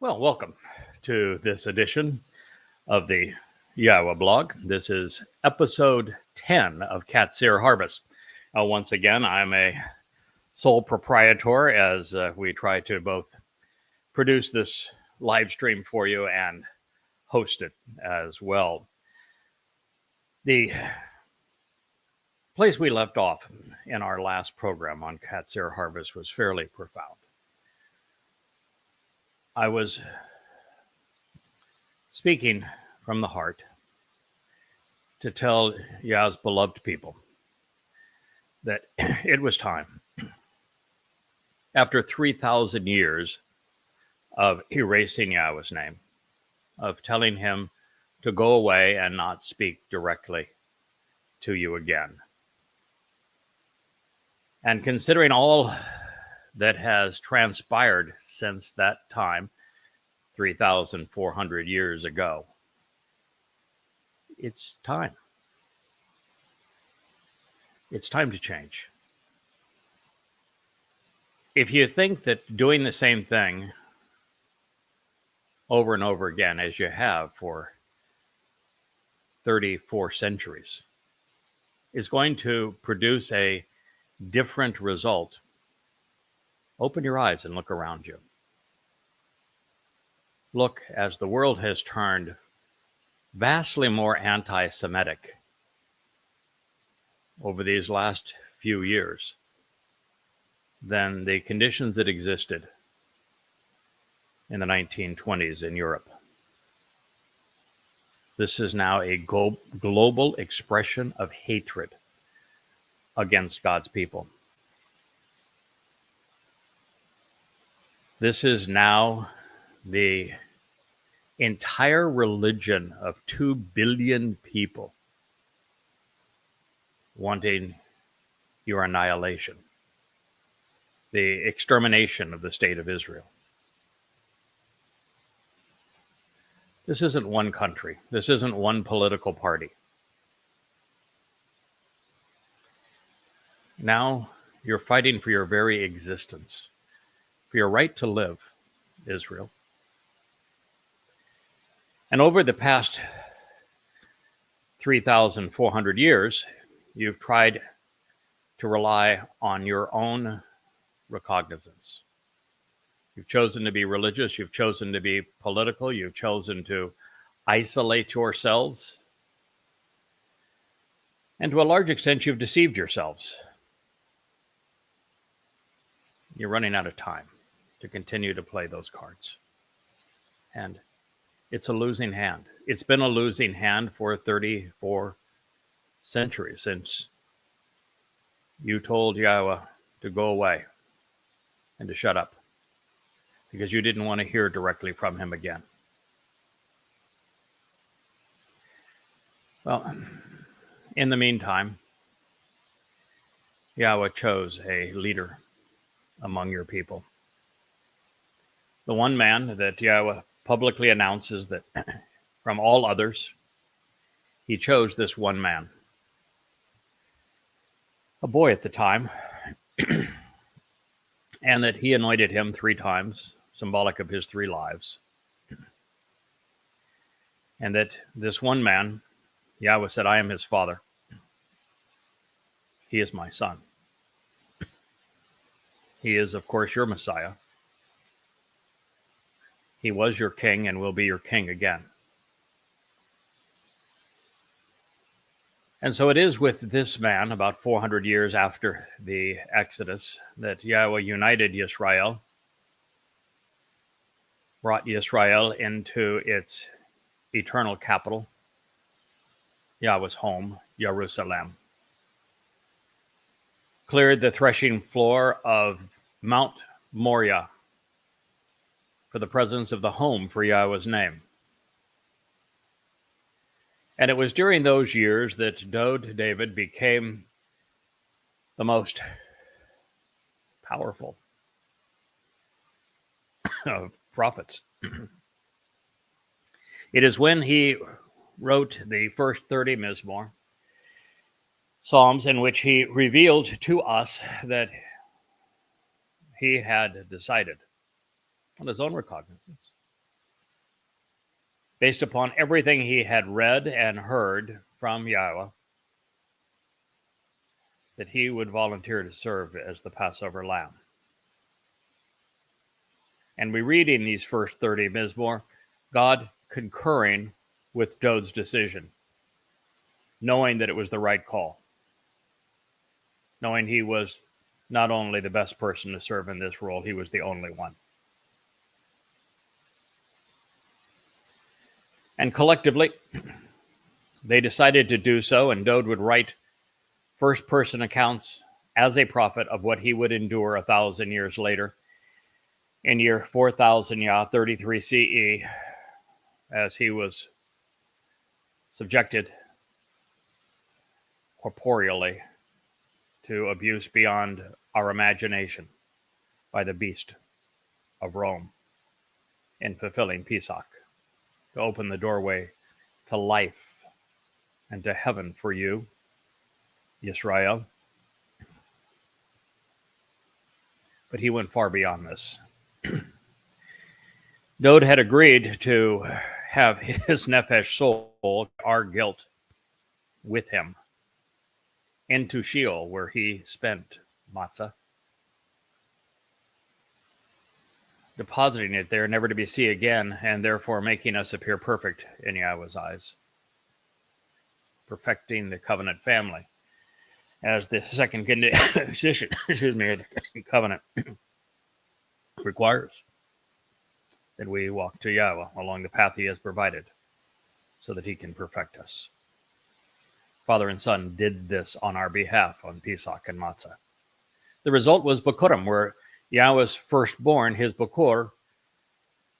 Well, welcome to this edition of the Yahweh blog. This is episode 10 of Qatsyr Harvest. Once again, I'm a sole proprietor as we try to both produce this live stream for you and host it as well. The place we left off in our last program on Qatsyr Harvest was fairly profound. I was speaking from the heart to tell Yah's beloved people that it was time, after 3,000 years of erasing Yahweh's name, of telling him to go away and not speak directly to you again. And considering all that has transpired since that time, 3,400 years ago, it's time. It's time to change. If you think that doing the same thing over and over again, as you have for 34 centuries, is going to produce a different result, open your eyes and look around you. Look, as the world has turned vastly more anti-Semitic over these last few years than the conditions that existed in the 1920s in Europe. This is now a global expression of hatred against God's people. This is now the entire religion of 2 billion people wanting your annihilation, the extermination of the state of Israel. This isn't one country. This isn't one political party. Now you're fighting for your very existence, for your right to live, Israel. And over the past 3,400 years, you've tried to rely on your own recognizance. You've chosen to be religious. You've chosen to be political. You've chosen to isolate yourselves. And to a large extent, you've deceived yourselves. You're running out of time to continue to play those cards. And it's a losing hand. It's been a losing hand for 34 centuries since you told Yahweh to go away and to shut up because you didn't want to hear directly from him again. Well, in the meantime, Yahweh chose a leader among your people. The one man that Yahweh publicly announces that from all others, he chose this one man, a boy at the time, and that he anointed him 3 times, symbolic of his 3 lives. And that this one man, Yahweh said, I am his father. He is my son. He is, of course, your Messiah. He was your king and will be your king again. And so it is with this man, about 400 years after the Exodus, that Yahweh united Yisrael, brought Yisrael into its eternal capital, Yahweh's home, Jerusalem, cleared the threshing floor of Mount Moriah for the presence of the home for Yahweh's name. And it was during those years that David became the most powerful of prophets. It is when he wrote the first 30 Mizmor, Psalms, in which he revealed to us that he had decided on his own recognizance based upon everything he had read and heard from Yahweh, that he would volunteer to serve as the Passover lamb. And we read in these first 30 Mizmor, God concurring with Dod's decision, knowing that it was the right call, knowing he was not only the best person to serve in this role, he was the only one. And collectively, they decided to do so, and Dod would write first-person accounts as a prophet of what he would endure 1,000 years later, in year 4000 33 CE, as he was subjected corporeally to abuse beyond our imagination by the beast of Rome in fulfilling Pesach, to open the doorway to life and to heaven for you, Yisrael. But he went far beyond this. Dod had agreed to have his nefesh soul, our guilt, with him into Sheol, where he spent matzah, depositing it there, never to be seen again, and therefore making us appear perfect in Yahweh's eyes, perfecting the covenant family, as the second condition, the covenant requires that we walk to Yahweh along the path he has provided, so that he can perfect us. Father and Son did this on our behalf on Pesach and Matzah. The result was Bikurim, where Yahweh's firstborn, his Bikor,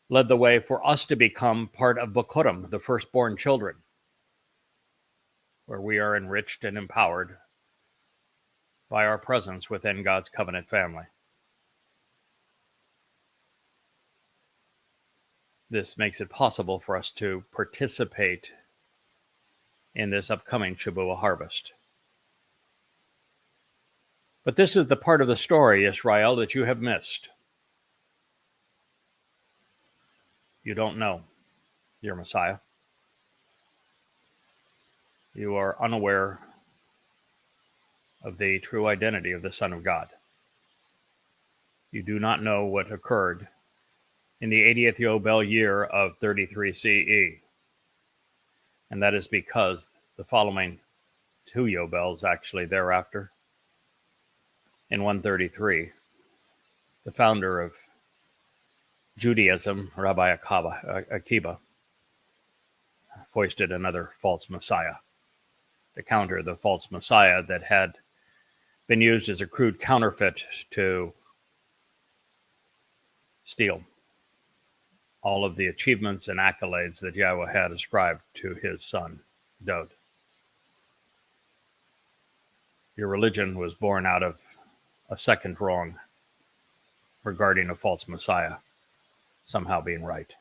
led the way for us to become part of Bikurim, the firstborn children, where we are enriched and empowered by our presence within God's covenant family. This makes it possible for us to participate in this upcoming Shavuot harvest. But this is the part of the story, Israel, that you have missed. You don't know your Messiah. You are unaware of the true identity of the Son of God. You do not know what occurred in the 80th Yobel year of 33 CE. And that is because the following 2 Yobels actually thereafter, in 133, the founder of Judaism, Rabbi Akiba, foisted another false Messiah to counter the false Messiah that had been used as a crude counterfeit to steal all of the achievements and accolades that Yahweh had ascribed to his son, Dod. Your religion was born out of a second wrong regarding a false Messiah somehow being right.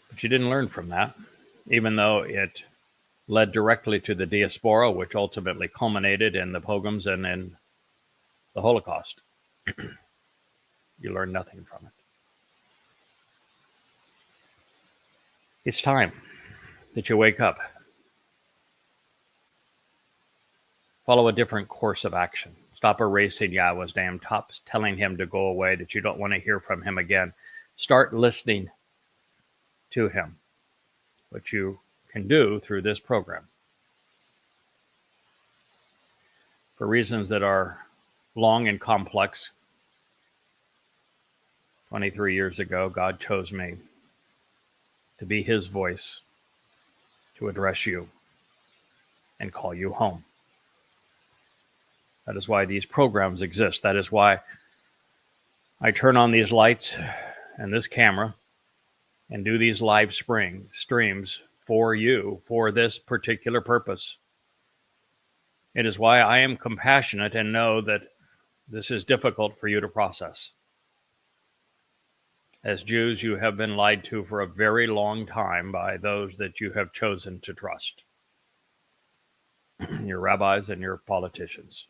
But you didn't learn from that, even though it led directly to the diaspora, which ultimately culminated in the pogroms and in the Holocaust. You learn nothing from it. It's time that you wake up. Follow a different course of action. Stop erasing Yahweh's name. Stop telling him to go away, that you don't want to hear from him again. Start listening to him, which you can do through this program. For reasons that are long and complex, 23 years ago, God chose me to be his voice, to address you and call you home. That is why these programs exist. That is why I turn on these lights and this camera and do these live streams for you, for this particular purpose. It is why I am compassionate and know that this is difficult for you to process. As Jews, you have been lied to for a very long time by those that you have chosen to trust. Your rabbis and your politicians.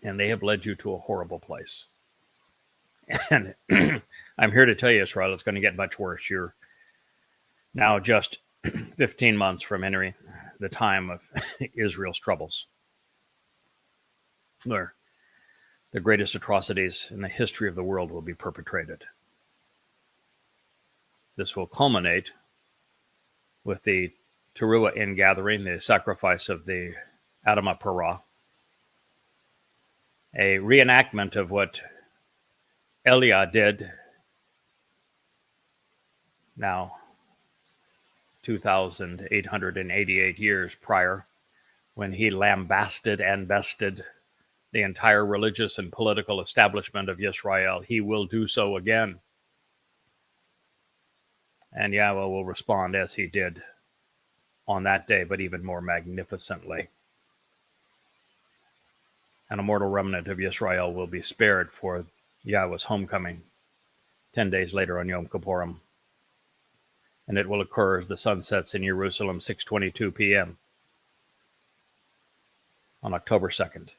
And they have led you to a horrible place. And I'm here to tell you, Israel, it's going to get much worse. You're now just 15 months from entering the time of Israel's troubles, where the greatest atrocities in the history of the world will be perpetrated. This will culminate with the Teruah ingathering, the sacrifice of the Adamah Parah, a reenactment of what Eliah did now 2,888 years prior, when he lambasted and bested the entire religious and political establishment of Israel. He will do so again. And Yahweh will respond as he did on that day, but even more magnificently. An immortal remnant of Israel will be spared for Yahweh's homecoming 10 days later on Yom Kippurim. And it will occur as the sun sets in Jerusalem, 6:22 p.m. on October 2nd,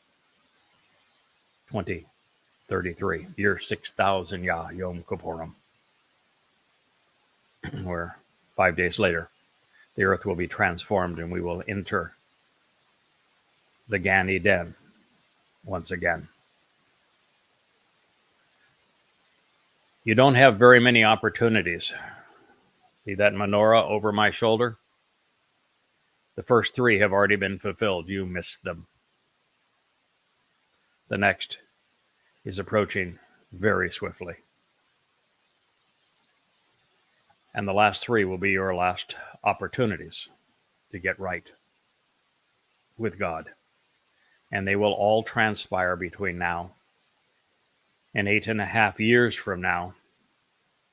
2033, year 6000 Yom Kippurim, where 5 days later, the earth will be transformed and we will enter the Gan Eden once again. You don't have very many opportunities. See that menorah over my shoulder? The first 3 have already been fulfilled. You missed them. The next is approaching very swiftly. And the last 3 will be your last opportunities to get right with God. And they will all transpire between now and 8.5 years from now,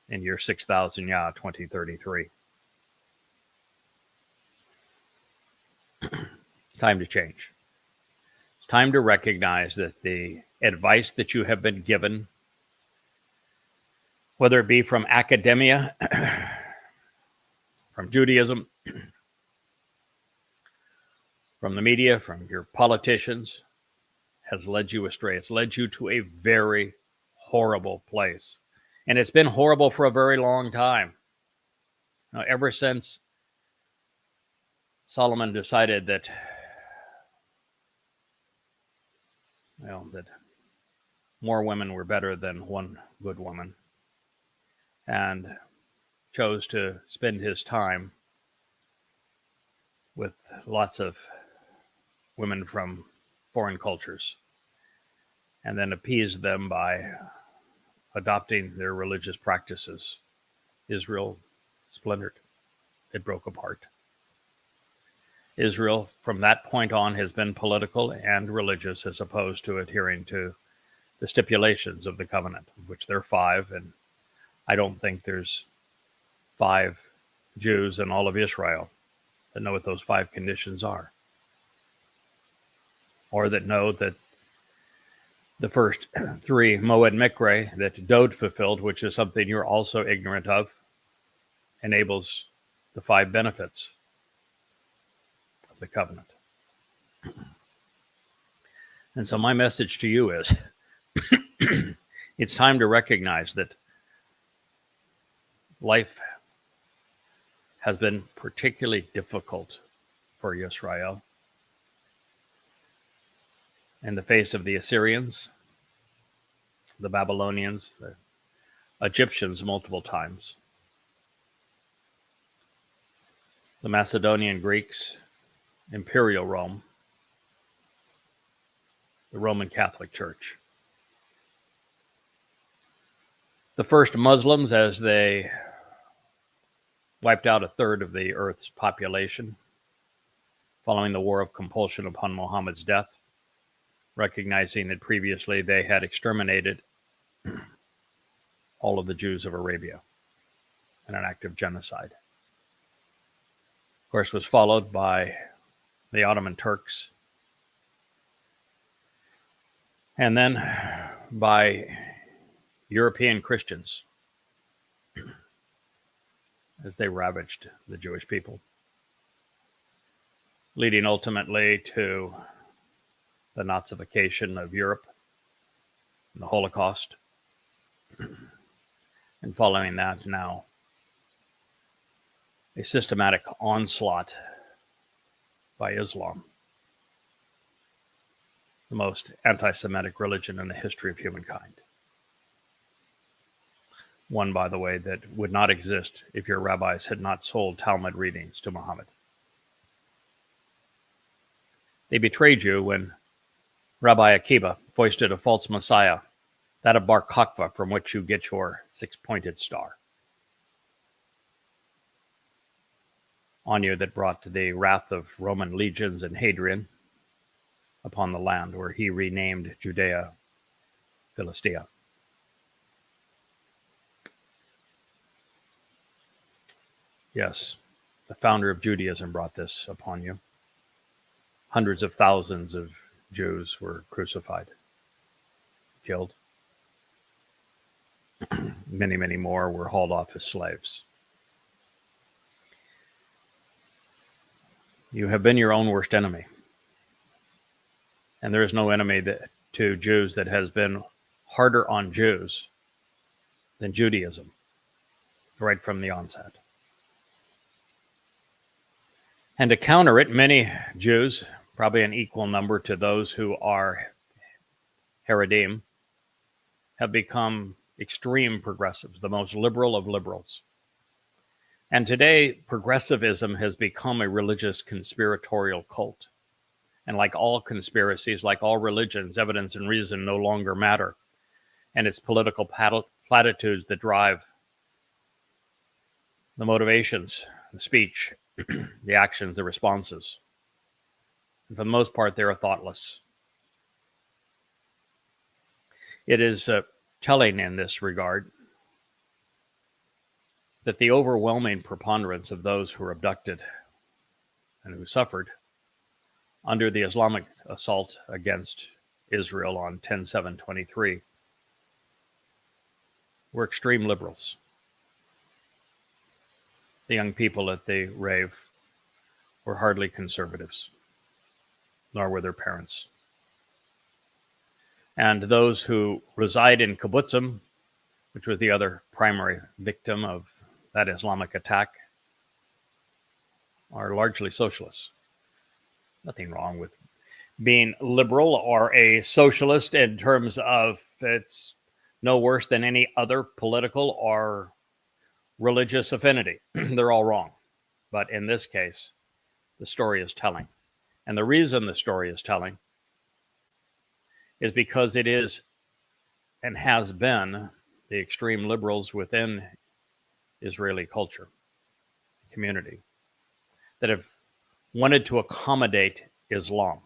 in year 6000 2033. Time to change. It's time to recognize that the advice that you have been given, whether it be from academia, from Judaism, from the media, from your politicians, has led you astray. It's led you to a very horrible place. And it's been horrible for a very long time. Now, ever since Solomon decided that, that more women were better than one good woman, and chose to spend his time with lots of women from foreign cultures, and then appeased them by adopting their religious practices, Israel splintered. It broke apart. Israel, from that point on, has been political and religious, as opposed to adhering to the stipulations of the covenant, which there are 5, and I don't think there's 5 Jews in all of Israel that know what those 5 conditions are, or that know that the first 3 Moed Mikre that Dode fulfilled, which is something you're also ignorant of, enables the 5 benefits of the covenant. And so my message to you is, it's time to recognize that life has been particularly difficult for Israel in the face of the Assyrians, the Babylonians, the Egyptians multiple times, the Macedonian Greeks, Imperial Rome, the Roman Catholic Church. The first Muslims, as they wiped out 1/3 of the earth's population following the war of compulsion upon Muhammad's death, recognizing that previously they had exterminated all of the Jews of Arabia in an act of genocide. Of course, was followed by the Ottoman Turks, and then by European Christians as they ravaged the Jewish people, leading ultimately to the Nazification of Europe and the Holocaust, And following that, now a systematic onslaught by Islam, the most anti-Semitic religion in the history of humankind. One, by the way, that would not exist if your rabbis had not sold Talmud readings to Muhammad. They betrayed you when Rabbi Akiva foisted a false messiah, that of Bar Kokhba, from which you get your six-pointed star, on you, that brought the wrath of Roman legions and Hadrian upon the land where he renamed Judea Philistia. Yes, the founder of Judaism brought this upon you. Hundreds of thousands of Jews were crucified, killed. Many, many more were hauled off as slaves. You have been your own worst enemy. And there is no enemy to Jews that has been harder on Jews than Judaism, right from the onset. And to counter it, many Jews, probably an equal number to those who are Haredim, have become extreme progressives, the most liberal of liberals. And today, progressivism has become a religious conspiratorial cult. And like all conspiracies, like all religions, evidence and reason no longer matter. And it's political platitudes that drive the motivations, the speech, the actions, the responses. And for the most part, they are thoughtless. It is telling in this regard that the overwhelming preponderance of those who were abducted and who suffered under the Islamic assault against Israel on 10/7/23 were extreme liberals. The young people at the rave were hardly conservatives, nor were their parents. And those who reside in kibbutzim, which was the other primary victim of that Islamic attack, are largely socialists. Nothing wrong with being liberal or a socialist in terms of it's no worse than any other political or religious affinity. They're all wrong. But in this case, the story is telling. And the reason the story is telling is because it is and has been the extreme liberals within Israeli culture, community, that have wanted to accommodate Islam,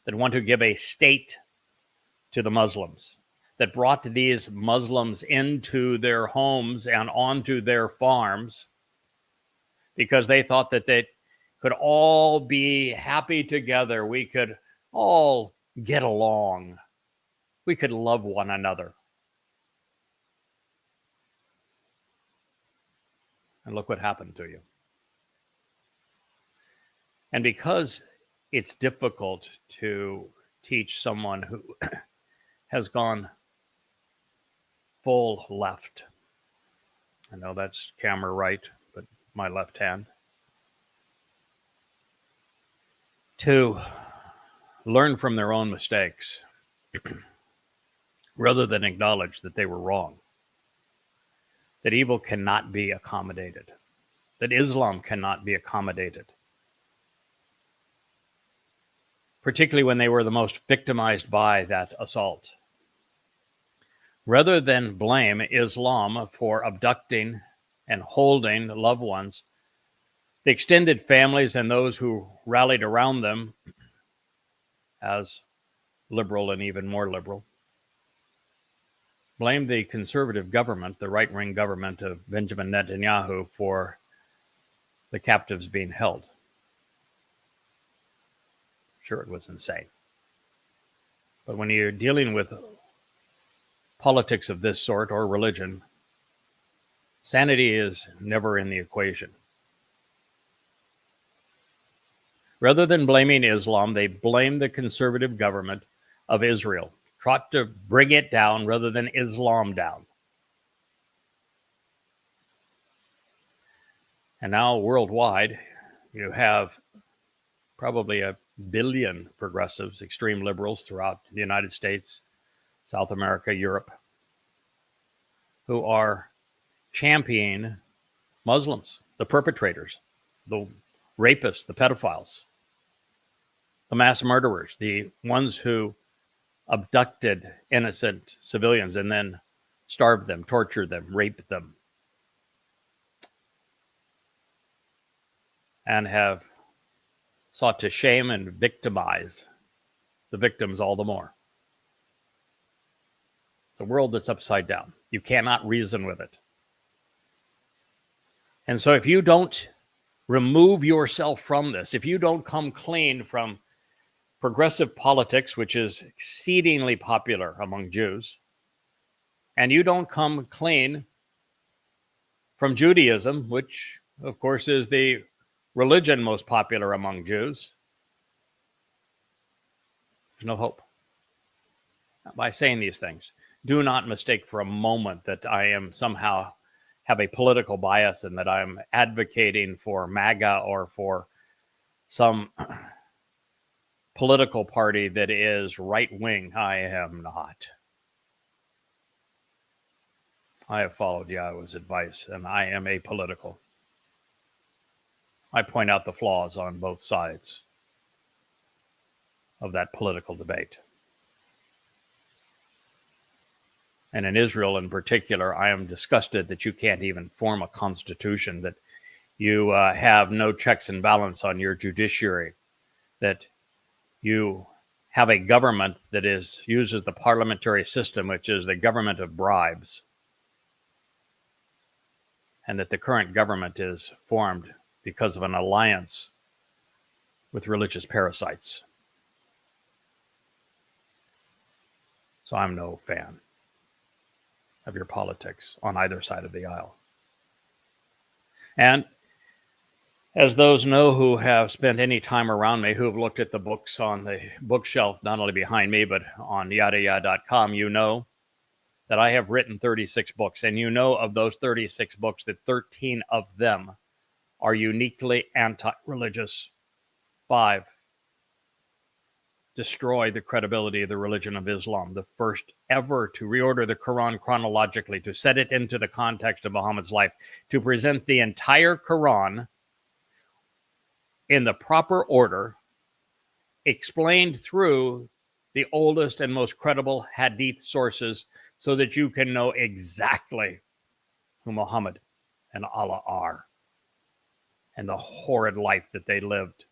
that want to give a state to the Muslims, that brought these Muslims into their homes and onto their farms because they thought that they could all be happy together. We could all get along. We could love one another. And look what happened to you. And because it's difficult to teach someone who has gone full left, I know that's camera right, but my left hand, to learn from their own mistakes rather than acknowledge that they were wrong, that evil cannot be accommodated, that Islam cannot be accommodated, particularly when they were the most victimized by that assault. Rather than blame Islam for abducting and holding loved ones, the extended families and those who rallied around them as liberal and even more liberal, blamed the conservative government, the right-wing government of Benjamin Netanyahu, for the captives being held. Sure, it was insane. But when you're dealing with politics of this sort or religion, sanity is never in the equation. Rather than blaming Islam, they blame the conservative government of Israel, sought to bring it down rather than Islam down. And now worldwide, you have probably 1 billion progressives, extreme liberals throughout the United States, South America, Europe, who are championing Muslims, the perpetrators, the rapists, the pedophiles, the mass murderers, the ones who abducted innocent civilians and then starved them, tortured them, raped them, and have sought to shame and victimize the victims all the more. It's a world that's upside down. You cannot reason with it. And so if you don't remove yourself from this, if you don't come clean from progressive politics, which is exceedingly popular among Jews, and you don't come clean from Judaism, which of course is the religion most popular among Jews, there's no hope. By saying these things, do not mistake for a moment that I am somehow have a political bias and that I'm advocating for MAGA or for some political party that is right-wing. I am not. I have followed Yahweh's advice, and I am apolitical. I point out the flaws on both sides of that political debate. And in Israel in particular, I am disgusted that you can't even form a constitution, that you have no checks and balance on your judiciary, that you have a government that uses the parliamentary system, which is the government of bribes, and that the current government is formed because of an alliance with religious parasites. So I'm no fan of your politics on either side of the aisle. And as those know who have spent any time around me, who have looked at the books on the bookshelf, not only behind me, but on yadayah.com, you know that I have written 36 books. And you know of those 36 books that 13 of them are uniquely anti-religious. 5 destroy the credibility of the religion of Islam, the first ever to reorder the Quran chronologically, to set it into the context of Muhammad's life, to present the entire Quran in the proper order, explained through the oldest and most credible hadith sources, so that you can know exactly who Muhammad and Allah are, and the horrid life that they lived,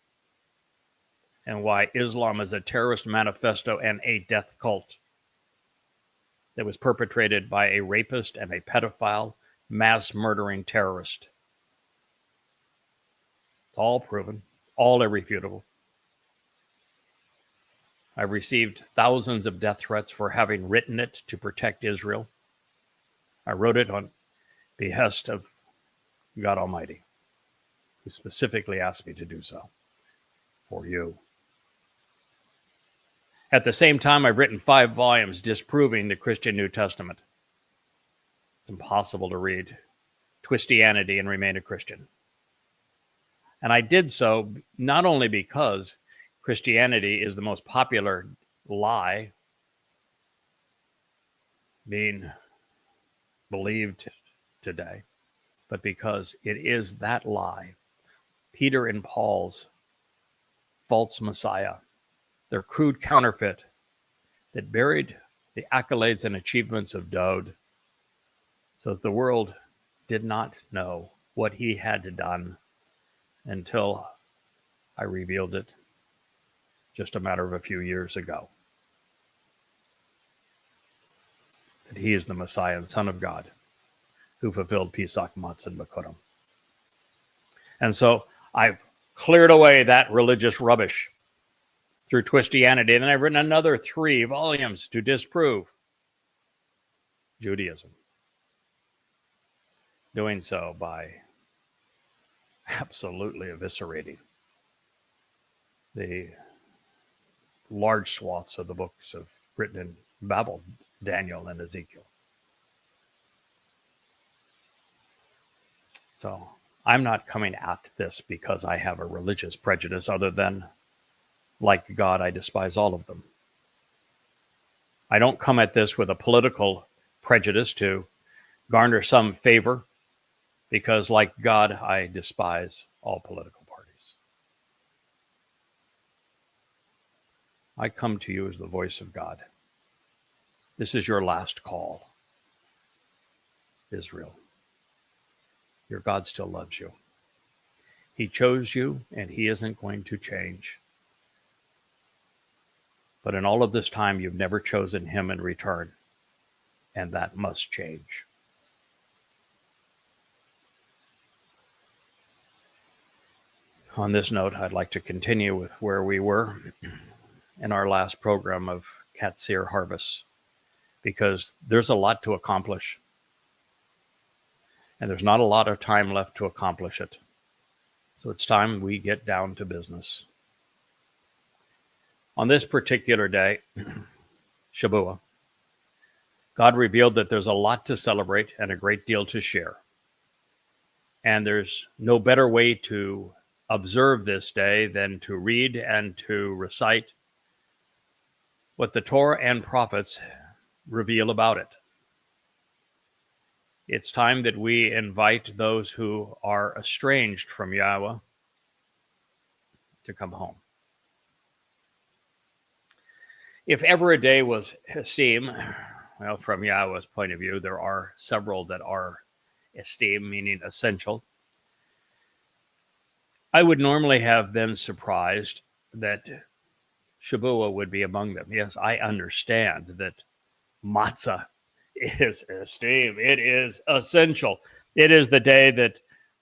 and why Islam is a terrorist manifesto and a death cult that was perpetrated by a rapist and a pedophile, mass murdering terrorist. It's all proven, all irrefutable. I've received thousands of death threats for having written it to protect Israel. I wrote it on behest of God Almighty, who specifically asked me to do so for you. At the same time, I've written 5 volumes disproving the Christian New Testament. It's impossible to read Christianity and remain a Christian. And I did so not only because Christianity is the most popular lie being believed today, but because it is that lie, Peter and Paul's false Messiah, their crude counterfeit that buried the accolades and achievements of Dowd, so that the world did not know what he had done until I revealed it just a matter of a few years ago. That he is the Messiah and Son of God who fulfilled Pesach, Matzah, and Bekurim. And so I've cleared away that religious rubbish through Christianity, and I've written another 3 volumes to disprove Judaism. Doing so by absolutely eviscerating the large swaths of the books written in Babel, Daniel, and Ezekiel. So I'm not coming at this because I have a religious prejudice, other than, like God, I despise all of them. I don't come at this with a political prejudice to garner some favor, because, like God, I despise all political parties. I come to you as the voice of God. This is your last call, Israel. Your God still loves you. He chose you, and he isn't going to change. But in all of this time, you've never chosen him in return, and that must change. On this note, I'd like to continue with where we were in our last program of Qatsyr harvest, because there's a lot to accomplish, and there's not a lot of time left to accomplish it. So it's time we get down to business. On this particular day, Shabuah, God revealed that there's a lot to celebrate and a great deal to share. And there's no better way to observe this day than to read and to recite what the Torah and prophets reveal about it. It's time that we invite those who are estranged from Yahweh to come home. If ever a day was esteemed, well, from Yahweh's point of view, there are several that are esteemed, meaning essential. I would normally have been surprised that Shabuah would be among them. Yes, I understand that matzah is esteemed. It is essential. It is the day that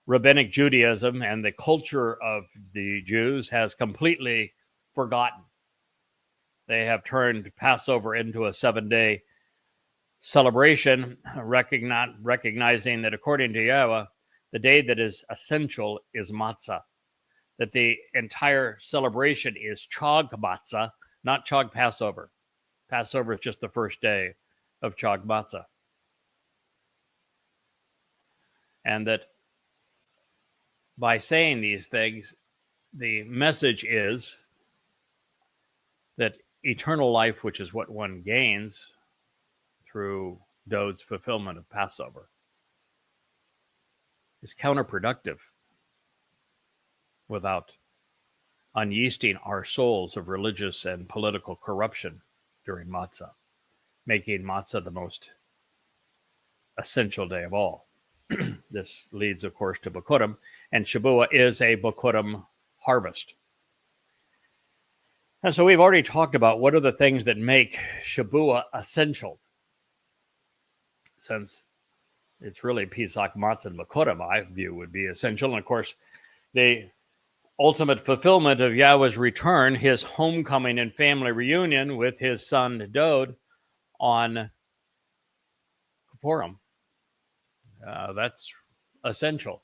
Rabbinic Judaism and the culture of the Jews has completely forgotten. They have turned Passover into a 7-day celebration, recognizing that according to Yahweh, the day that is essential is matzah, that the entire celebration is Chag matzah, not Chag Passover. Passover is just the first day of Chag matzah. And that by saying these things, the message is that eternal life, which is what one gains through Dode's fulfillment of Passover, is counterproductive without unyeasting our souls of religious and political corruption during matzah, making matzah the most essential day of all. This leads, of course, to Bikurim, and Shabuah is a Bikurim harvest. And so we've already talked about what are the things that make Shabuah essential. Since it's really Pesach, Matzah, and Bikurim, I view would be essential. And of course, the ultimate fulfillment of Yahweh's return, his homecoming and family reunion with his son Dode on Purim. That's essential.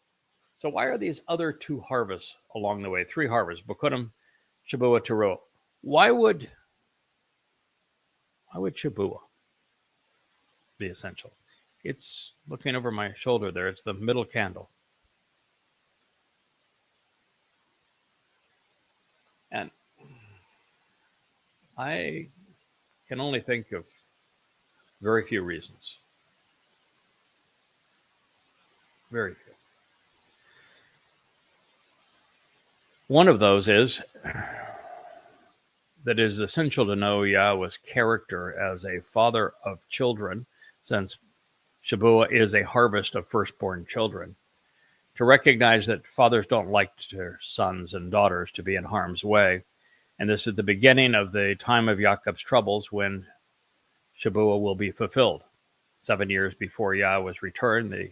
So why are these other two harvests along the way? 3 harvests, Bikurim, Shabuah, Teruah. Why would Shabuah be essential? It's looking over my shoulder there. It's the middle candle. And I can only think of very few reasons. Very few. One of those is that it is essential to know Yahweh's character as a father of children, since Shabuah is a harvest of firstborn children, to recognize that fathers don't like their sons and daughters to be in harm's way. And this is the beginning of the time of Jacob's troubles, when Shabuah will be fulfilled. 7 years before Yahweh's return, the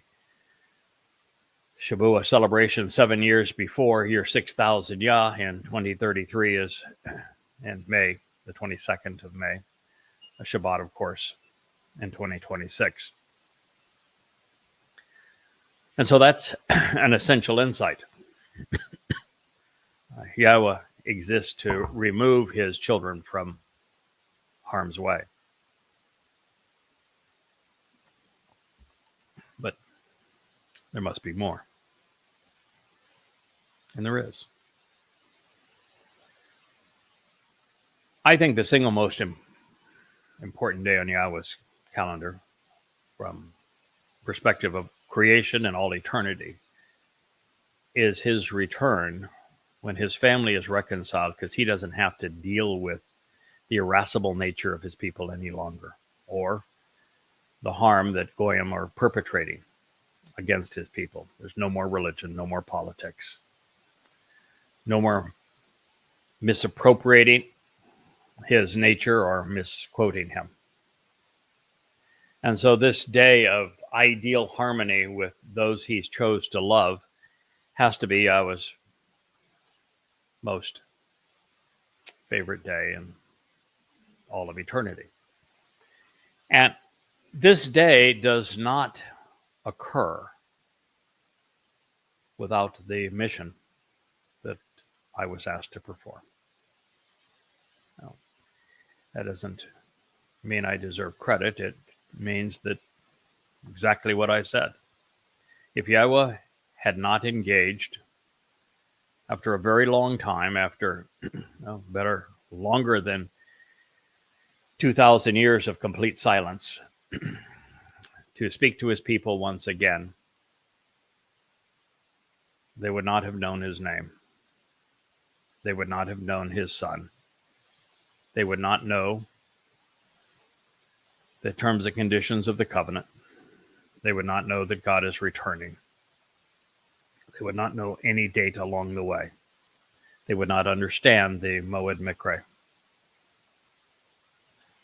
Shabuah celebration 7 years before year 6000 Yah in 2033 is in May, the 22nd of May, a Shabbat, of course, in 2026. And so that's an essential insight. Yahweh exists to remove his children from harm's way. There must be more. And there is. I think the single most important day on Yahweh's calendar, from perspective of creation and all eternity, is his return when his family is reconciled, because he doesn't have to deal with the irascible nature of his people any longer, or the harm that Goyim are perpetrating against his people. There's no more religion, no more politics, no more misappropriating his nature or misquoting him. And so this day of ideal harmony with those he chose to love has to be Yahweh's most favorite day in all of eternity. And this day does not occur without the mission that I was asked to perform. Now, that doesn't mean I deserve credit. It means that exactly what I said. If Yahweh had not engaged after a very long time, after longer than 2,000 years of complete silence, to speak to his people once again, they would not have known his name. They would not have known his son. They would not know the terms and conditions of the covenant. They would not know that God is returning. They would not know any date along the way. They would not understand the Moed Mikre.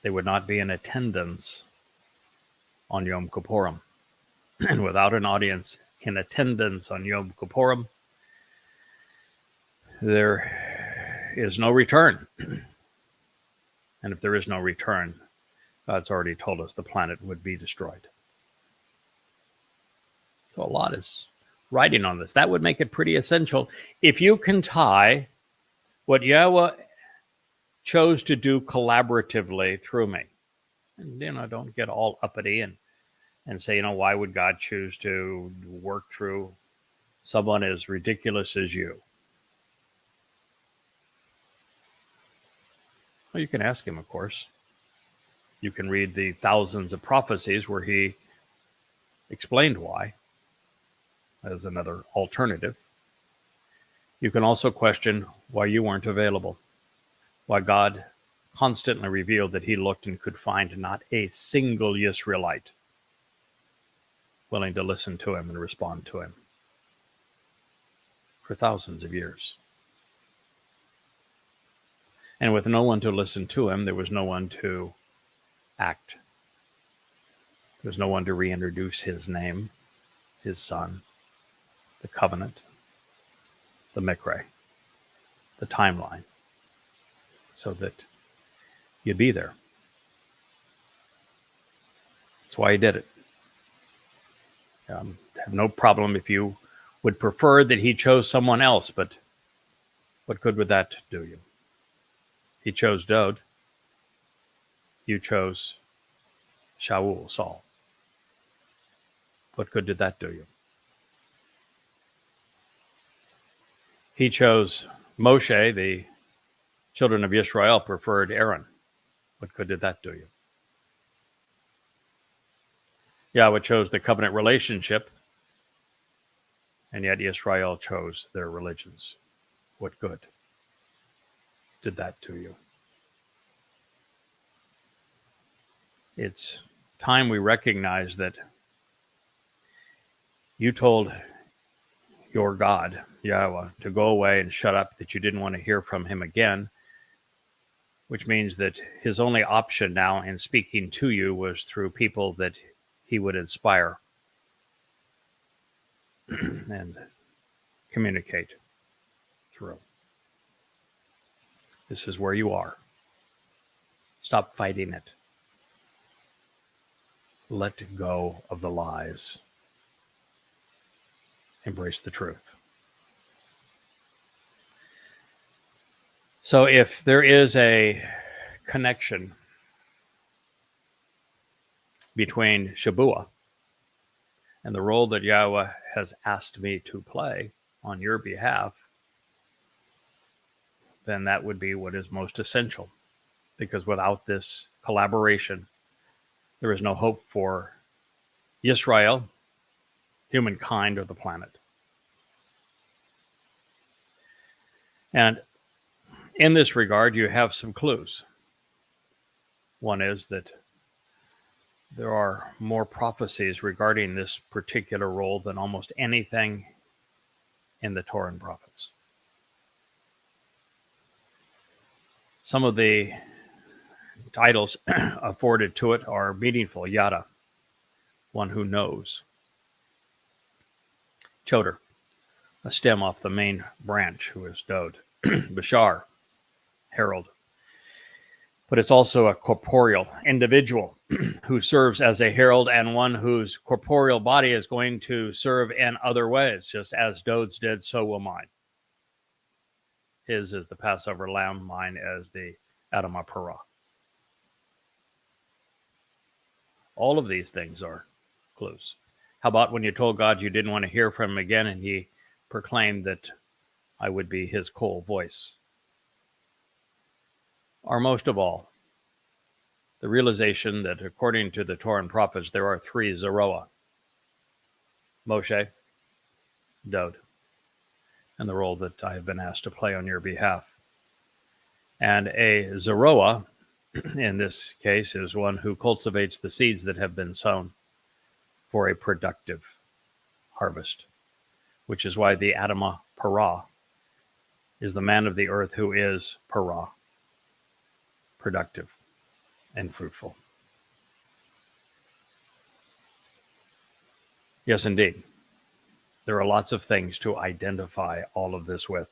They would not be in attendance on Yom Kippurim. And without an audience in attendance on Yom Kippurim, there is no return. And if there is no return, God's already told us the planet would be destroyed. So a lot is riding on this. That would make it pretty essential. If you can tie what Yahweh chose to do collaboratively through me, and don't get all uppity and say, why would God choose to work through someone as ridiculous as you? Well, you can ask him, of course. You can read the thousands of prophecies where he explained why, as another alternative. You can also question why you weren't available, why God constantly revealed that he looked and could find not a single Israelite willing to listen to him and respond to him for thousands of years. And with no one to listen to him, there was no one to act. There was no one to reintroduce his name, his son, the covenant, the Mikre, the timeline, so that you'd be there. That's why he did it. I have no problem if you would prefer that he chose someone else, but what good would that do you? He chose Dod. You chose Shaul, Saul. What good did that do you? He chose Moshe. The children of Israel preferred Aaron. What good did that do you? Yahweh chose the covenant relationship, and yet Israel chose their religions. What good did that do you? It's time we recognize that you told your God, Yahweh, to go away and shut up, that you didn't want to hear from him again, which means that his only option now in speaking to you was through people that he would inspire and communicate through. This is where you are. Stop fighting it. Let go of the lies. Embrace the truth. So if there is a connection between Shabuah and the role that Yahweh has asked me to play on your behalf, then that would be what is most essential. Because without this collaboration, there is no hope for Israel, humankind, or the planet. And in this regard, you have some clues. One is that there are more prophecies regarding this particular role than almost anything in the Torah and prophets. Some of the titles afforded to it are meaningful. Yada, one who knows. Choder, a stem off the main branch, who is Dode. Bashar, herald. But it's also a corporeal individual who serves as a herald, and one whose corporeal body is going to serve in other ways. Just as Dode's did, so will mine. His is the Passover lamb, mine as the Adamah Parah. All of these things are clues. How about when you told God you didn't want to hear from him again, and he proclaimed that I would be his coal voice? Or most of all, the realization that according to the Torah and prophets, there are three Zeroah: Moshe, Dode, and the role that I have been asked to play on your behalf. And a Zeroah, in this case, is one who cultivates the seeds that have been sown for a productive harvest, which is why the Adamah Parah is the man of the earth who is Parah, productive and fruitful. Yes, indeed. There are lots of things to identify all of this with.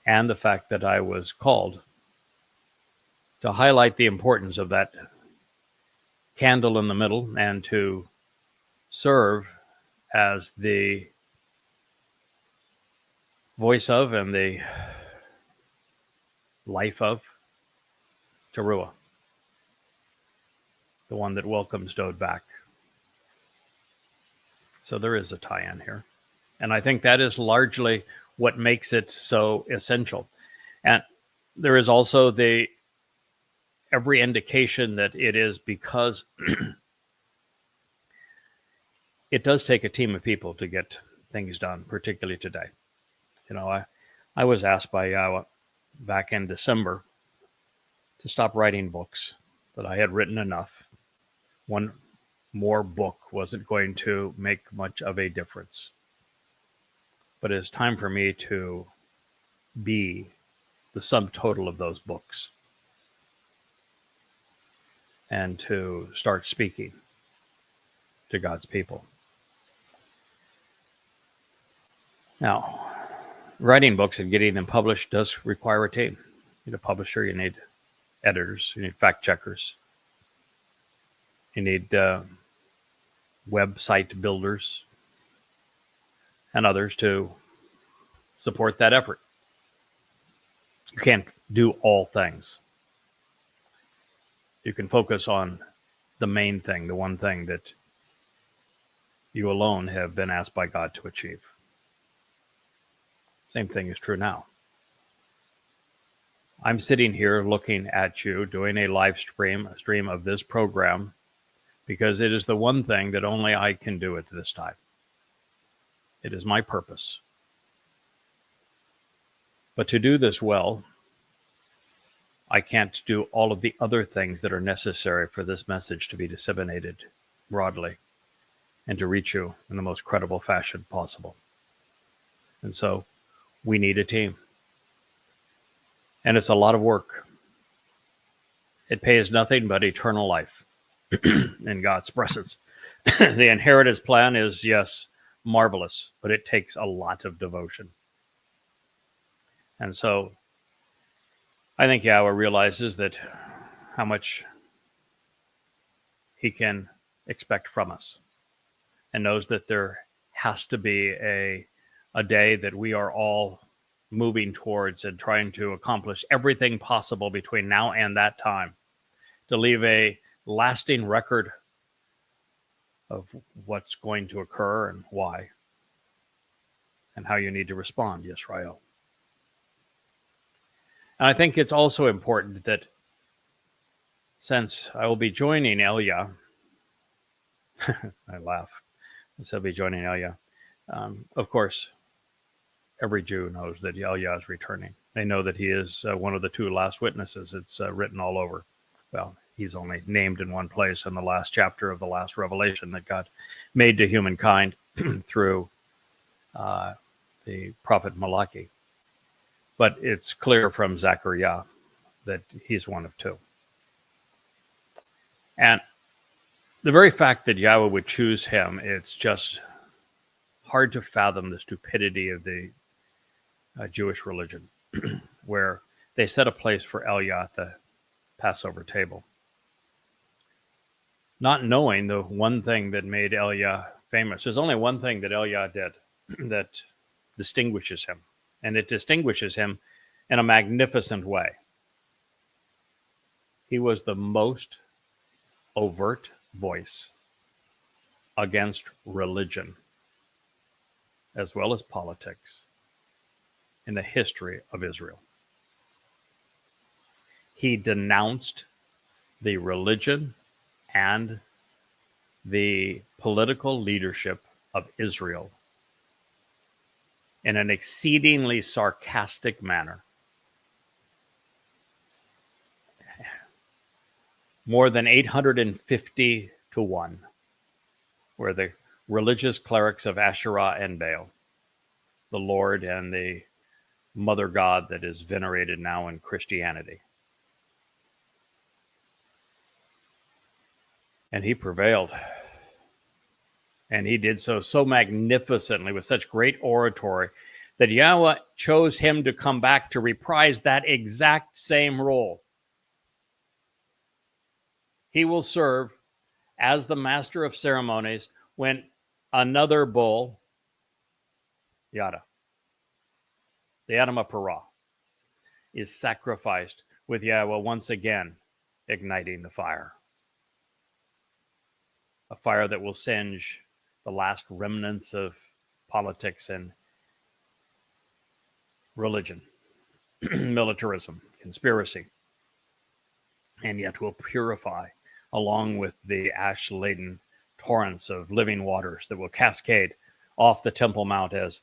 And the fact that I was called to highlight the importance of that candle in the middle and to serve as the voice of and the life of Teruah, the one that welcomes Dode back. So there is a tie-in here. And I think that is largely what makes it so essential. And there is also every indication that it is because it does take a team of people to get things done, particularly today. You know, I was asked by Yahweh back in December to stop writing books, that I had written enough. One more book wasn't going to make much of a difference. But it's time for me to be the subtotal of those books and to start speaking to God's people. Now, writing books and getting them published does require a team. You need a publisher, you need editors, you need fact checkers, you need website builders and others to support that effort. You can't do all things. You can focus on the main thing, the one thing that you alone have been asked by God to achieve. Same thing is true now. I'm sitting here looking at you, doing a live stream of this program, because it is the one thing that only I can do at this time. It is my purpose. But to do this well, I can't do all of the other things that are necessary for this message to be disseminated broadly and to reach you in the most credible fashion possible. And so we need a team. And it's a lot of work. It pays nothing but eternal life in God's presence. The inheritance plan is, yes, marvelous, but it takes a lot of devotion. And so I think Yahweh realizes that how much he can expect from us, and knows that there has to be a day that we are all moving towards and trying to accomplish everything possible between now and that time to leave a lasting record of what's going to occur and why, and how you need to respond, Yisrael. And I think it's also important that since I will be joining Elia, I laugh, since I'll be joining Elia, of course, every Jew knows that Elia is returning. They know that he is one of the two last witnesses. It's written all over. Well, he's only named in one place in the last chapter of the last revelation that God made to humankind through the prophet Malachi. But it's clear from Zechariah that he's one of two. And the very fact that Yahweh would choose him, it's just hard to fathom the stupidity of the Jewish religion, where they set a place for Elia at the Passover table, not knowing the one thing that made Elia famous. There's only one thing that Elia did that distinguishes him, and it distinguishes him in a magnificent way. He was the most overt voice against religion, as well as politics, in the history of Israel. He denounced the religion and the political leadership of Israel in an exceedingly sarcastic manner. More than 850 to 1 were the religious clerics of Asherah and Baal, the Lord and the mother god that is venerated now in Christianity. And he prevailed. And he did so magnificently with such great oratory that Yahweh chose him to come back to reprise that exact same role. He will serve as the master of ceremonies when another bull, Yada, the Adam of Parah, is sacrificed, with Yahweh once again igniting the fire. A fire that will singe the last remnants of politics and religion, militarism, conspiracy, and yet will purify along with the ash-laden torrents of living waters that will cascade off the Temple Mount as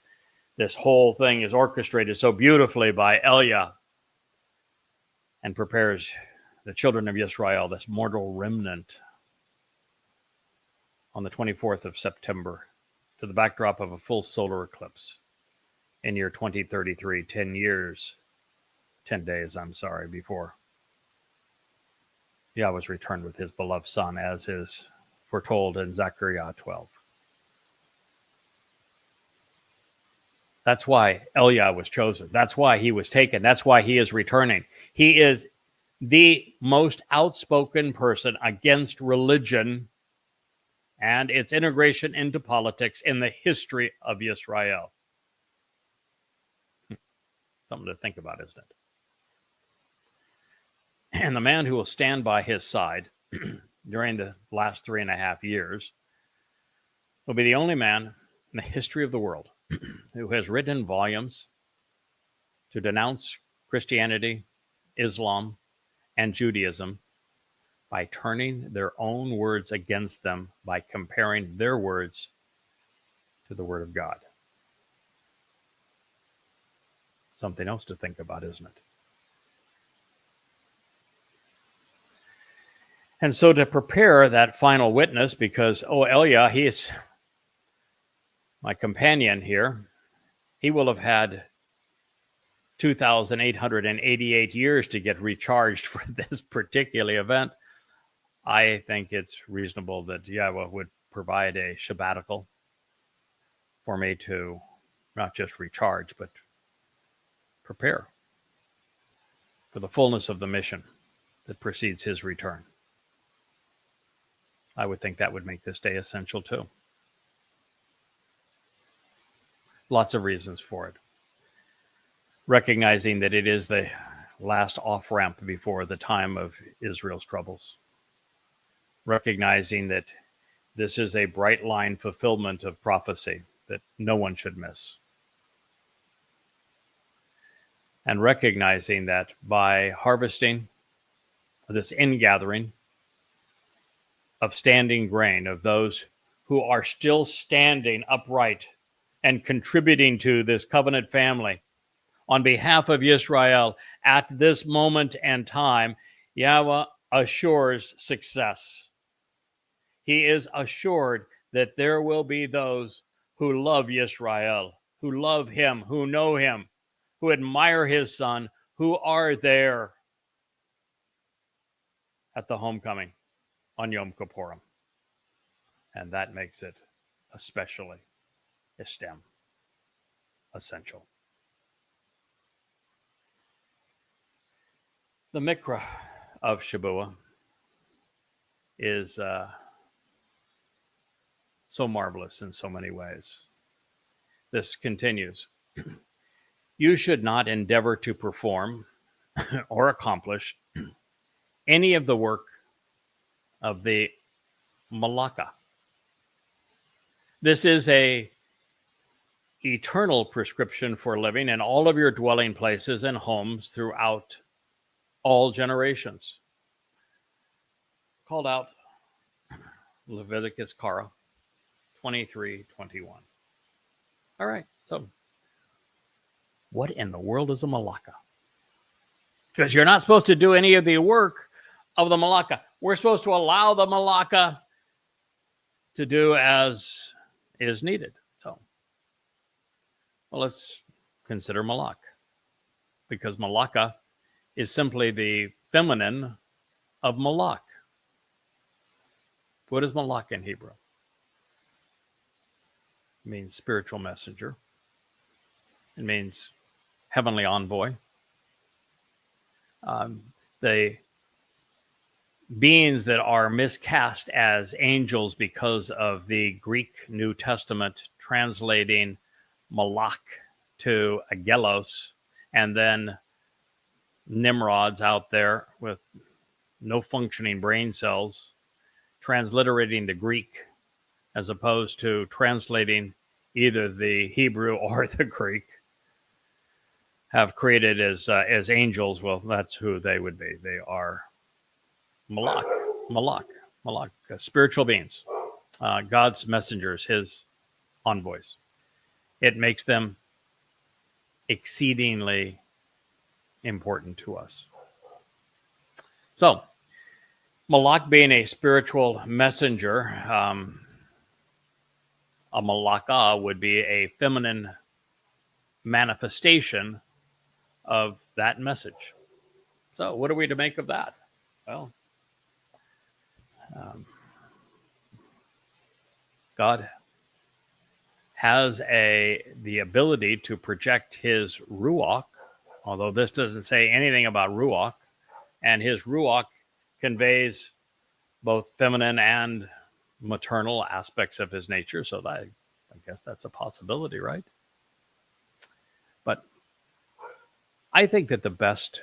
this whole thing is orchestrated so beautifully by Elia and prepares the children of Israel, this mortal remnant, on the 24th of September to the backdrop of a full solar eclipse in year 2033, 10 days, before Yahweh's returned with his beloved son, as is foretold in Zechariah 12. That's why Elia was chosen. That's why he was taken. That's why he is returning. He is the most outspoken person against religion and its integration into politics in the history of Israel. Something to think about, isn't it? And the man who will stand by his side during the last 3.5 years will be the only man in the history of the world who has written volumes to denounce Christianity, Islam, and Judaism by turning their own words against them, by comparing their words to the Word of God. Something else to think about, isn't it? And so to prepare that final witness, because, Elia, he's my companion here, he will have had 2,888 years to get recharged for this particular event. I think it's reasonable that Yahweh would provide a sabbatical for me to not just recharge, but prepare for the fullness of the mission that precedes his return. I would think that would make this day essential too. Lots of reasons for it. Recognizing that it is the last off-ramp before the time of Israel's troubles. Recognizing that This is a bright line fulfillment of prophecy that no one should miss. And recognizing that by harvesting this ingathering of standing grain, of those who are still standing upright and contributing to this covenant family on behalf of Israel at this moment and time, Yahweh assures success. He is assured that there will be those who love Israel, who love him, who know him, who admire his son, who are there at the homecoming on Yom Kippurim. And that makes it especially essential. The Mikra of Shabuah is so marvelous in so many ways. This continues. You should not endeavor to perform or accomplish any of the work of the Malakah. This is a eternal prescription for living in all of your dwelling places and homes throughout all generations. Called out Leviticus Kara 23:21. All right, so what in the world is a Malakah? Because you're not supposed to do any of the work of the Malakah. We're supposed to allow the Malakah to do as is needed. So, well, let's consider Malak, because Malakah is simply the feminine of Malak. What is Malak in Hebrew? It means spiritual messenger. It means heavenly envoy. The beings that are miscast as angels because of the Greek New Testament translating Malak to Agelos, and then Nimrods out there with no functioning brain cells transliterating the Greek as opposed to translating either the Hebrew or the Greek, have created as angels. Well, that's who they would be. They are Malak, spiritual beings, God's messengers, his envoys. It makes them exceedingly important to us. So, Malak being a spiritual messenger, a Malakah would be a feminine manifestation of that message. So, what are we to make of that? Well, God has the ability to project his Ruach, although this doesn't say anything about Ruach, and his Ruach conveys both feminine and maternal aspects of his nature. So I guess that's a possibility, right? But I think that the best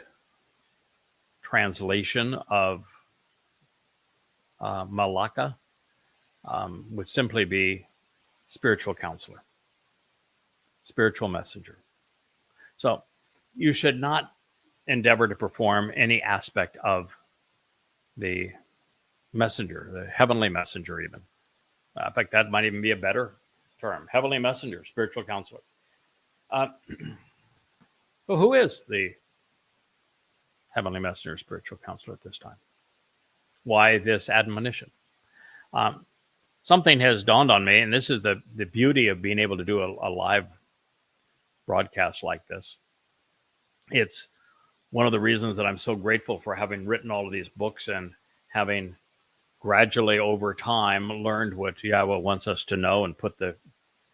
translation of Malakah would simply be spiritual counselor, spiritual messenger. So you should not endeavor to perform any aspect of the messenger, the heavenly messenger even. In fact, that might even be a better term. Heavenly messenger, spiritual counselor. Well, who is the heavenly messenger, spiritual counselor at this time? Why this admonition? Something has dawned on me, and this is the beauty of being able to do a live broadcast like this. It's one of the reasons that I'm so grateful for having written all of these books and having gradually over time learned what Yahweh wants us to know and put the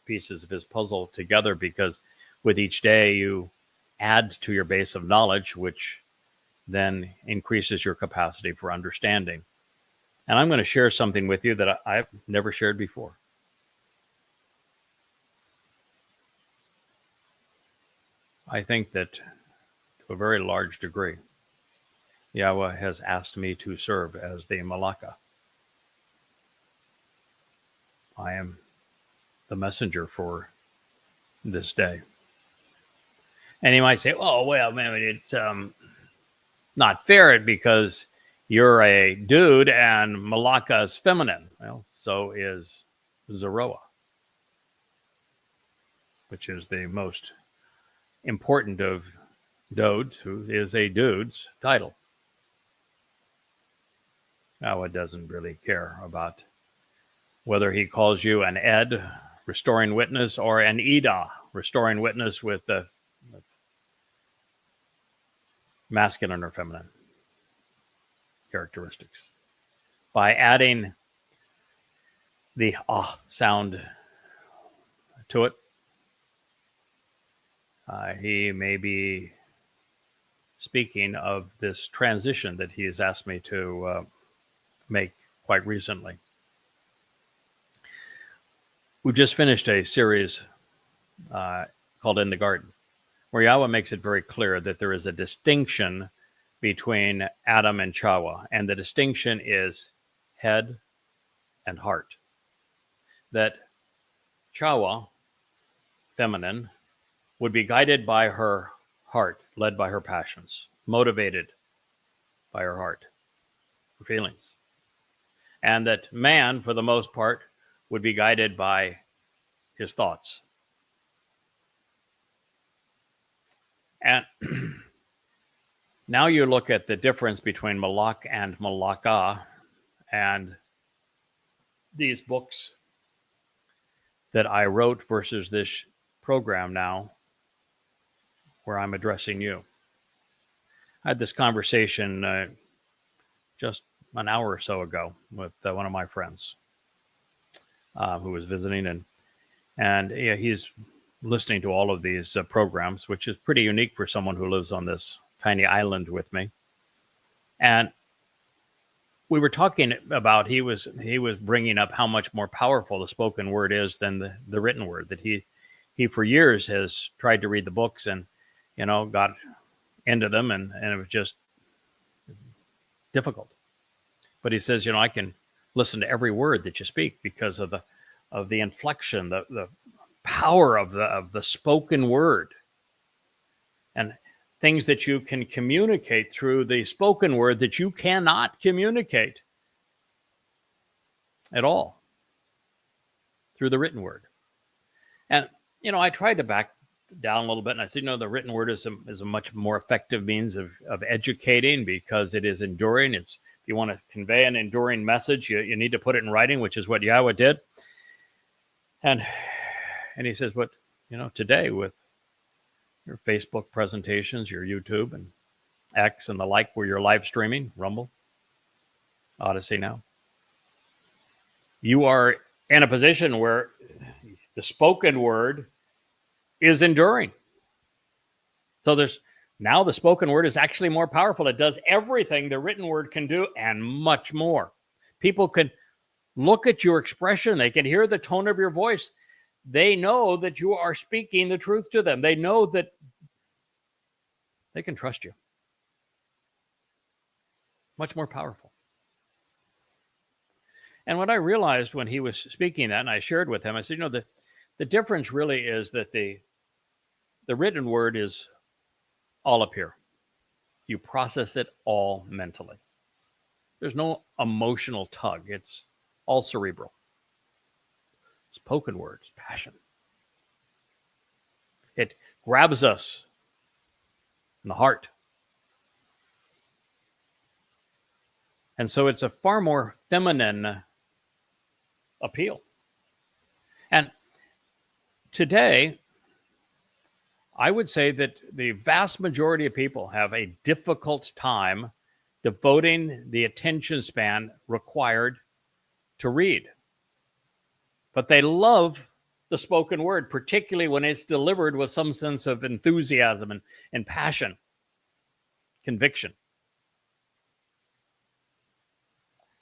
pieces of his puzzle together, because with each day you add to your base of knowledge, which then increases your capacity for understanding. And I'm going to share something with you that I've never shared before. I think that to a very large degree, Yahweh has asked me to serve as the Malakah. I am the messenger for this day. And you might say, oh, well, man, it's not fair because you're a dude and Malacca is feminine. Well, so is Zeroa, which is the most important of Dodes, who is a dude's title. Now, it doesn't really care about whether he calls you an Ed, restoring witness, or an Ida, restoring witness with the masculine or feminine characteristics. By adding the ah sound to it, he may be speaking of this transition that he has asked me to make quite recently. We've just finished a series called In the Garden, where Yahweh makes it very clear that there is a distinction between Adam and Chawa, and the distinction is head and heart. That Chawa, feminine, would be guided by her heart, led by her passions, motivated by her heart, her feelings. And that man, for the most part, would be guided by his thoughts. And now you look at the difference between Malak and Malacca and these books that I wrote versus this program now where I'm addressing you. I had this conversation just an hour or so ago with one of my friends who was visiting, and yeah, he's listening to all of these programs, which is pretty unique for someone who lives on this tiny island with me. And we were talking about he was bringing up how much more powerful the spoken word is than the written word. That he for years has tried to read the books and got into them, and it was just difficult. But he says, I can listen to every word that you speak because of the inflection, the power of the spoken word, and things that you can communicate through the spoken word that you cannot communicate at all through the written word. And I tried to back down a little bit, and I said, the written word is a much more effective means of educating because it is enduring. It's, if you want to convey an enduring message, you need to put it in writing, which is what Yahweh did. And he says, but today with your Facebook presentations, your YouTube and X and the like, where you're live streaming, Rumble, Odyssey now, you are in a position where the spoken word is enduring. So now the spoken word is actually more powerful. It does everything the written word can do and much more. People can look at your expression. They can hear the tone of your voice. They know that you are speaking the truth to them. They know that they can trust you. Much more powerful. And what I realized when he was speaking that, and I shared with him, I said, the difference really is that the written word is all up here. You process it all mentally. There's no emotional tug. It's all cerebral. Spoken words, passion. It grabs us in the heart. And so it's a far more feminine appeal. And today, I would say that the vast majority of people have a difficult time devoting the attention span required to read. But they love the spoken word, particularly when it's delivered with some sense of enthusiasm and passion, conviction.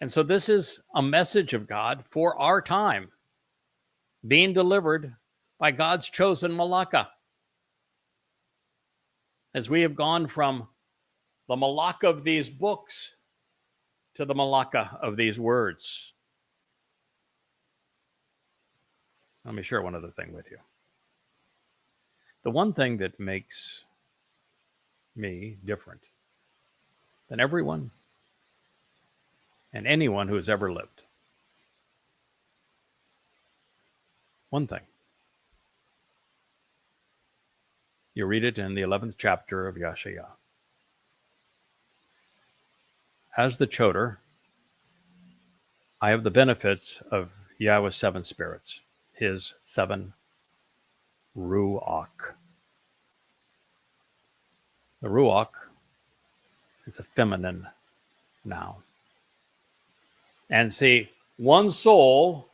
And so this is a message of God for our time, being delivered by God's chosen Malacca. As we have gone from the Malacca of these books to the Malacca of these words. Let me share one other thing with you. The one thing that makes me different than everyone and anyone who has ever lived. One thing. You read it in the 11th chapter of Yashaya. As the Choder, I have the benefits of Yahweh's 7 spirits, his 7 Ruach. The Ruach is a feminine noun. And see, one soul,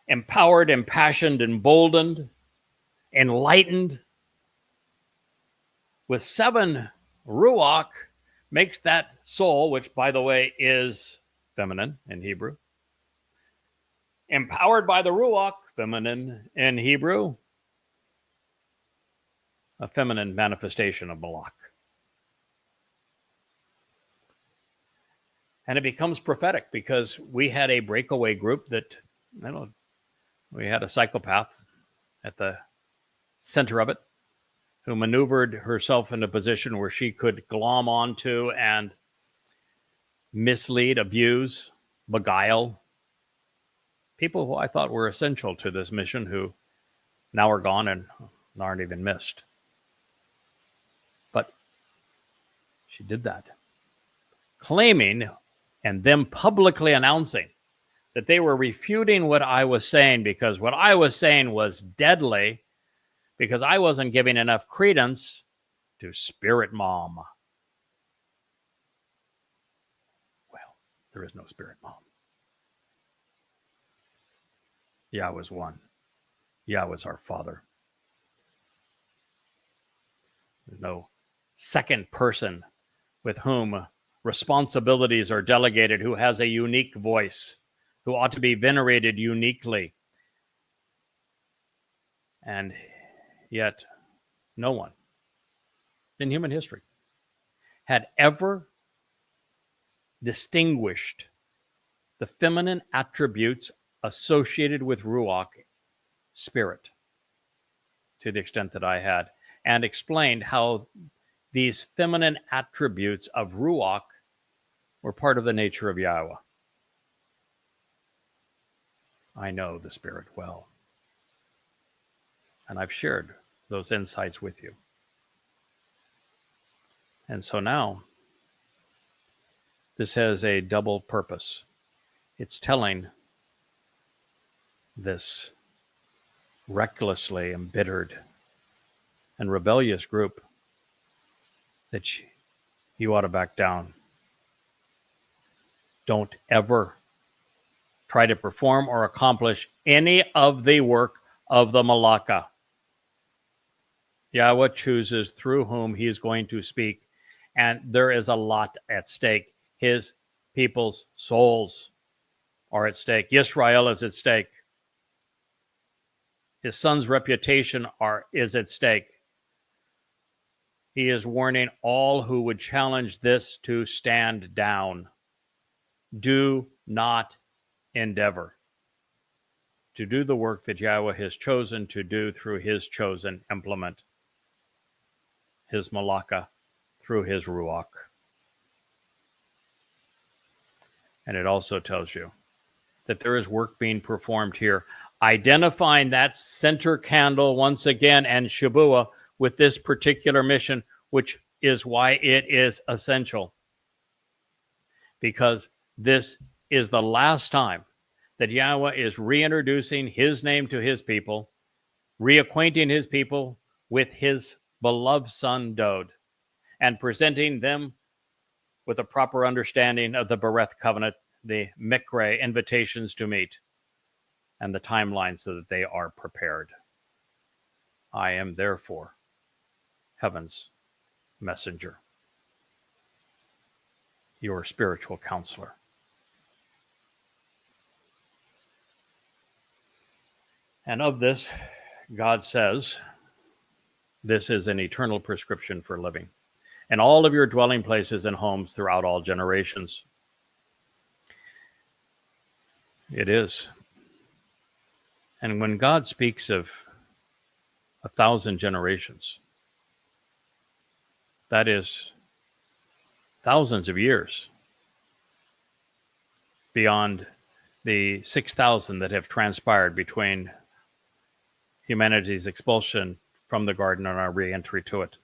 empowered, impassioned, emboldened, enlightened, with 7 Ruach, makes that soul, which, by the way, is feminine in Hebrew, empowered by the Ruach, feminine in Hebrew, a feminine manifestation of Malach. And it becomes prophetic because we had a breakaway group that, we had a psychopath at the center of it who maneuvered herself in a position where she could glom onto and mislead, abuse, beguile people who I thought were essential to this mission, who now are gone and aren't even missed. But she did that, claiming and them publicly announcing that they were refuting what I was saying, because what I was saying was deadly, because I wasn't giving enough credence to Spirit Mom. Well, there is no Spirit Mom. Yahweh's one. Yahweh's our Father. There's no second person with whom responsibilities are delegated, who has a unique voice, who ought to be venerated uniquely. And yet, no one in human history had ever distinguished the feminine attributes associated with Ruach, spirit, to the extent that I had, and explained how these feminine attributes of Ruach were part of the nature of Yahweh. I know the Spirit well, and I've shared those insights with you. And so now, this has a double purpose. It's telling this recklessly embittered and rebellious group that you ought to back down. Don't ever try to perform or accomplish any of the work of the Malaka. Yahweh chooses through whom he is going to speak, and there is a lot at stake. His people's souls are at stake. Israel is at stake. His son's reputation is at stake. He is warning all who would challenge this to stand down. Do not endeavor to do the work that Yahweh has chosen to do through his chosen implement, his Malaka, through his Ruach. And it also tells you that there is work being performed here, identifying that center candle once again and Shabuah with this particular mission, which is why it is essential. Because this is the last time that Yahweh is reintroducing his name to his people, reacquainting his people with his beloved son, Dod, and presenting them with a proper understanding of the Bereth covenant, the Mikre invitations to meet, and the timeline so that they are prepared. I am therefore heaven's messenger, your spiritual counselor. And of this, God says, this is an eternal prescription for living in all of your dwelling places and homes throughout all generations. It is. And when God speaks of 1,000 generations, that is thousands of years beyond the 6,000 that have transpired between humanity's expulsion from the garden and our re-entry to it.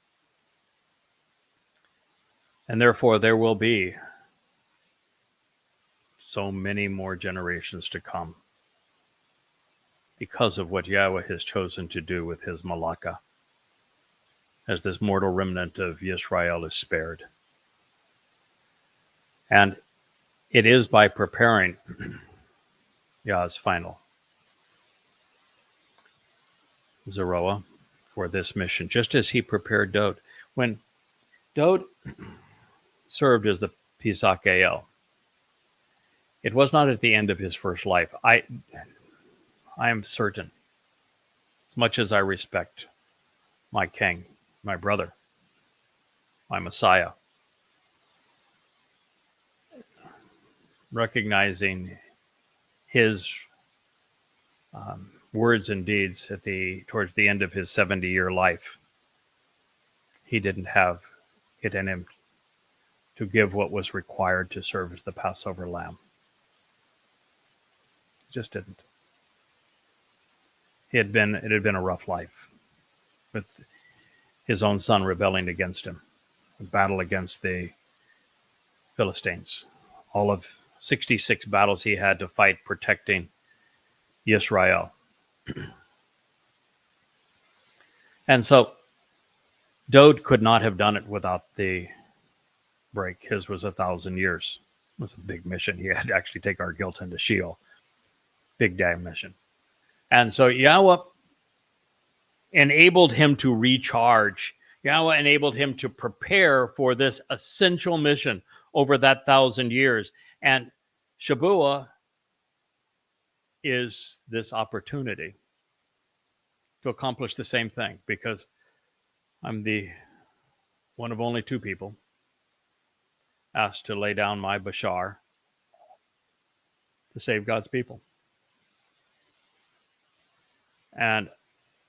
And therefore, there will be so many more generations to come because of what Yahweh has chosen to do with his Malaka, as this mortal remnant of Israel is spared. And it is by preparing Yah's final Zeroah for this mission, just as he prepared Dod. When Dod served as the Pesach El, it was not at the end of his first life. I am certain, as much as I respect my king, my brother, my Messiah, recognizing his words and deeds towards the end of his 70-year life, he didn't have it in him to give what was required to serve as the Passover lamb. He just didn't. It had been a rough life, with his own son rebelling against him, a battle against the Philistines, all of 66 battles he had to fight protecting Yisrael. And so Dod could not have done it without the break. His was 1,000 years. It was a big mission. He had to actually take our guilt into Sheol. Big damn mission. And so Yahweh enabled him to recharge. Yahweh enabled him to prepare for this essential mission over that 1,000 years. And Shabuah is this opportunity to accomplish the same thing, because I'm the one of only two people asked to lay down my bashar to save God's people. And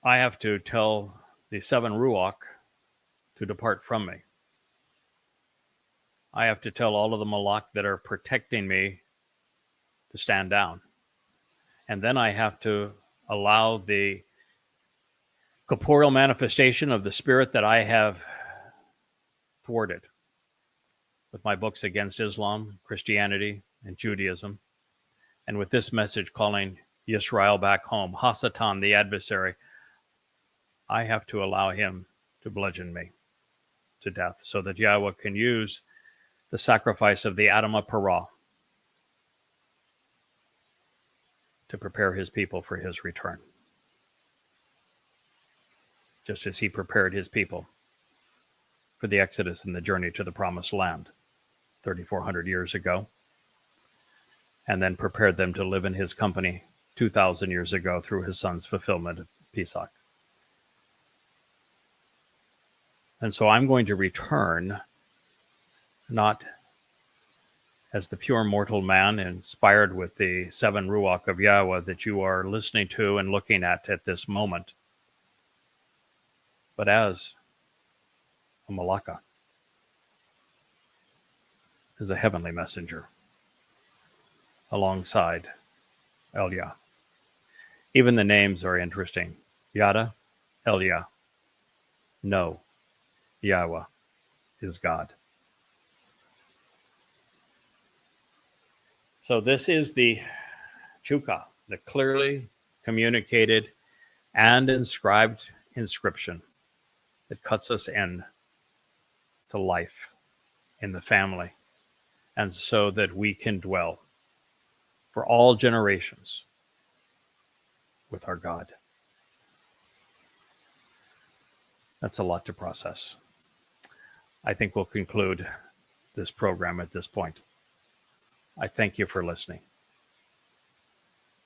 I have to tell the 7 Ruach to depart from me. I have to tell all of the Malak that are protecting me to stand down. And then I have to allow the corporeal manifestation of the spirit that I have thwarted with my books against Islam, Christianity, and Judaism, and with this message calling Yisrael back home, Hasatan, the adversary. I have to allow him to bludgeon me to death so that Yahweh can use the sacrifice of the Adamah Parah to prepare his people for his return, just as he prepared his people for the Exodus and the journey to the Promised Land 3,400 years ago, and then prepared them to live in his company 2,000 years ago through his son's fulfillment of Pesach. And so I'm going to return not as the pure mortal man inspired with the 7 Ruach of Yahweh that you are listening to and looking at this moment, but as a Malaka, as a heavenly messenger alongside Elia. Even the names are interesting. Yada, Elia. No, Yahweh is God. So this is the Chukah, the clearly communicated and inscribed inscription that cuts us in to life in the family, and so that we can dwell for all generations with our God. That's a lot to process. I think we'll conclude this program at this point. I thank you for listening.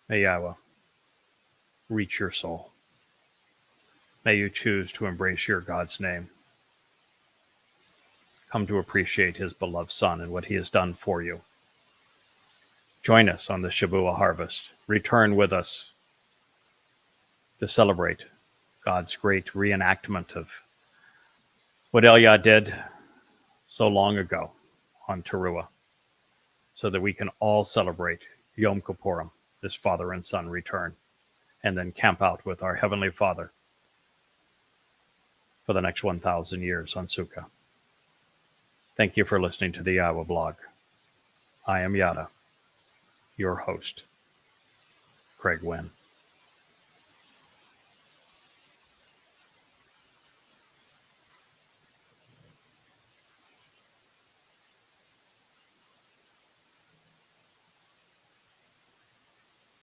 May Yahweh reach your soul. May you choose to embrace your God's name. Come to appreciate his beloved Son and what he has done for you. Join us on the Shabuah harvest. Return with us to celebrate God's great reenactment of what Elia did so long ago on Teruah, so that we can all celebrate Yom Kippurim, this father and son return, and then camp out with our Heavenly Father for the next 1,000 years on Sukkah. Thank you for listening to the Iowa blog. I am Yada, your host, Craig Wynn.